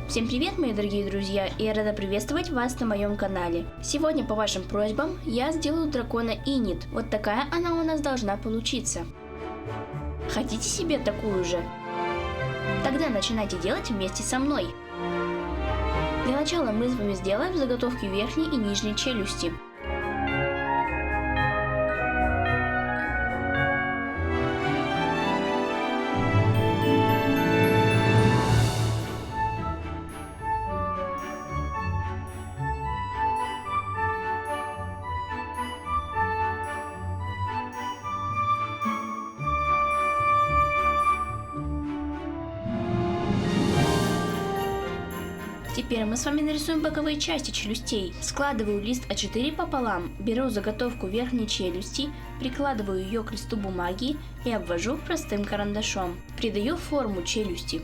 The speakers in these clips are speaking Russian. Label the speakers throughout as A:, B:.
A: Всем привет, мои дорогие друзья, и я рада приветствовать вас на моем канале. Сегодня по вашим просьбам я сделаю дракона Инит. Вот такая она у нас должна получиться. Хотите себе такую же? Тогда начинайте делать вместе со мной. Для начала мы с вами сделаем заготовки верхней и нижней челюсти. Теперь мы с вами нарисуем боковые части челюстей. Складываю лист А4 пополам, беру заготовку верхней челюсти, прикладываю ее к листу бумаги и обвожу простым карандашом. Придаю форму челюсти.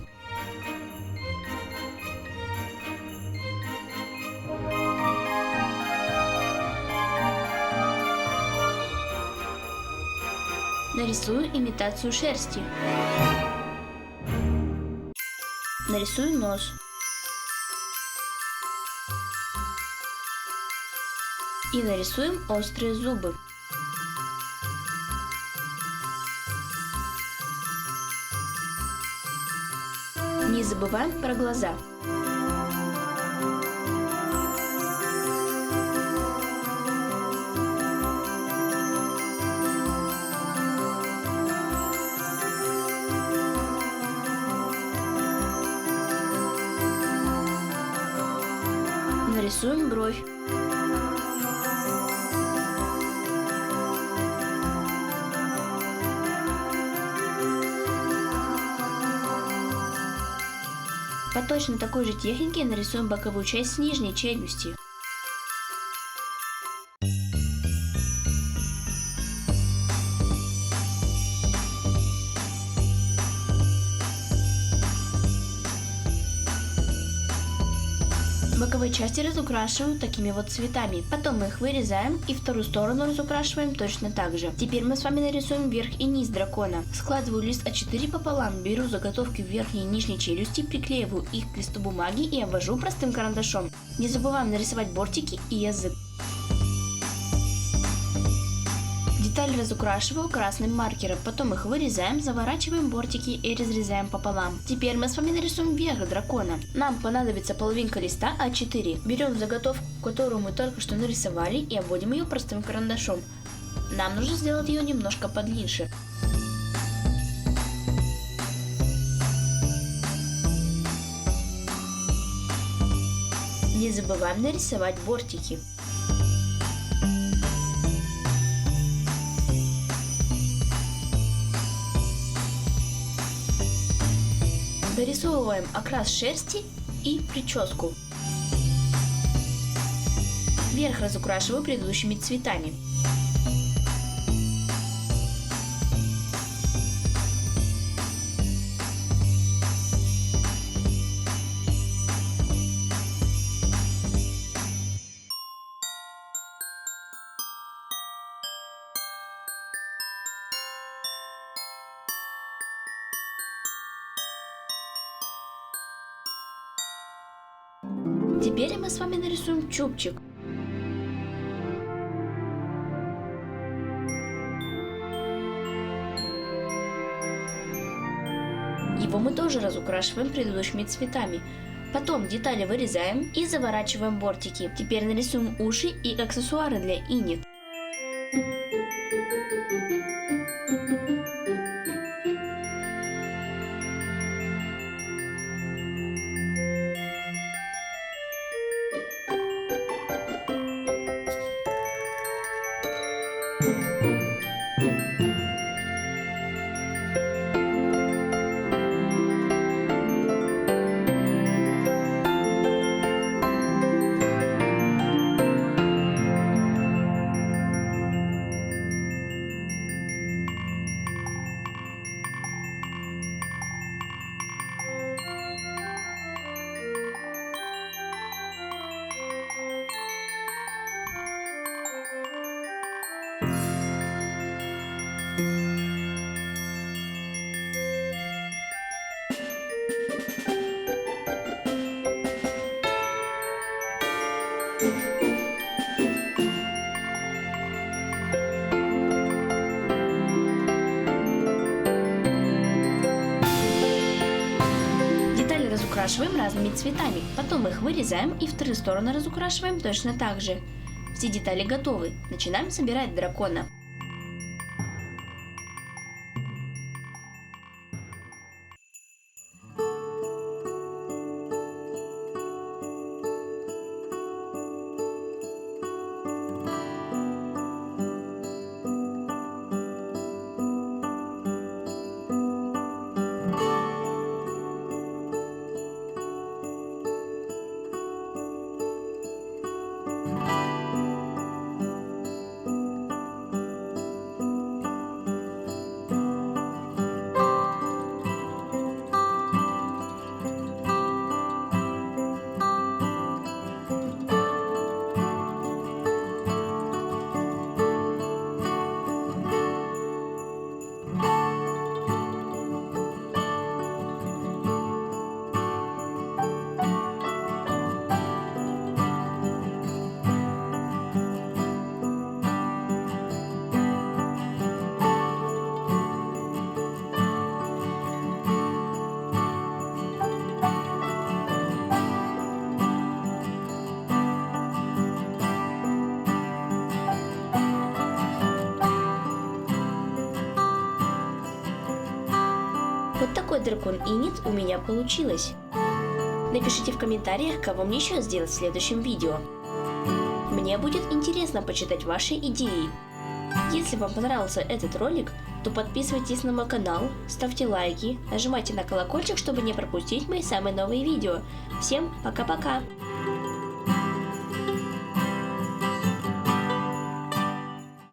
A: Нарисую имитацию шерсти. Нарисую нос. И нарисуем острые зубы. Не забываем про глаза. Нарисуем бровь. По точно такой же технике нарисуем боковую часть нижней челюсти. Боковые части разукрашиваю такими вот цветами. Потом мы их вырезаем и вторую сторону разукрашиваем точно так же. Теперь мы с вами нарисуем верх и низ дракона. Складываю лист А4 пополам, беру заготовки верхней и нижней челюсти, приклеиваю их к листу бумаги и обвожу простым карандашом. Не забываем нарисовать бортики и язык. Детали разукрашиваю красным маркером, потом их вырезаем, заворачиваем бортики и разрезаем пополам. Теперь мы с вами нарисуем верх дракона. Нам понадобится половинка листа А4. Берем заготовку, которую мы только что нарисовали, и обводим ее простым карандашом. Нам нужно сделать ее немножко подлиннее. Не забываем нарисовать бортики. Дорисовываем окрас шерсти и прическу. Верх разукрашиваю предыдущими цветами. Теперь мы с вами нарисуем чубчик. Его мы тоже разукрашиваем предыдущими цветами. Потом детали вырезаем и заворачиваем бортики. Теперь нарисуем уши и аксессуары для Инит. разукрашиваем разными цветами. Потом их вырезаем и вторые стороны разукрашиваем точно так же. Все детали готовы. Начинаем собирать дракона. Вот такой дракон Инит у меня получилось. Напишите в комментариях, кого мне еще сделать в следующем видео. Мне будет интересно почитать ваши идеи. Если вам понравился этот ролик, то подписывайтесь на мой канал, ставьте лайки, нажимайте на колокольчик, чтобы не пропустить мои самые новые видео. Всем пока-пока!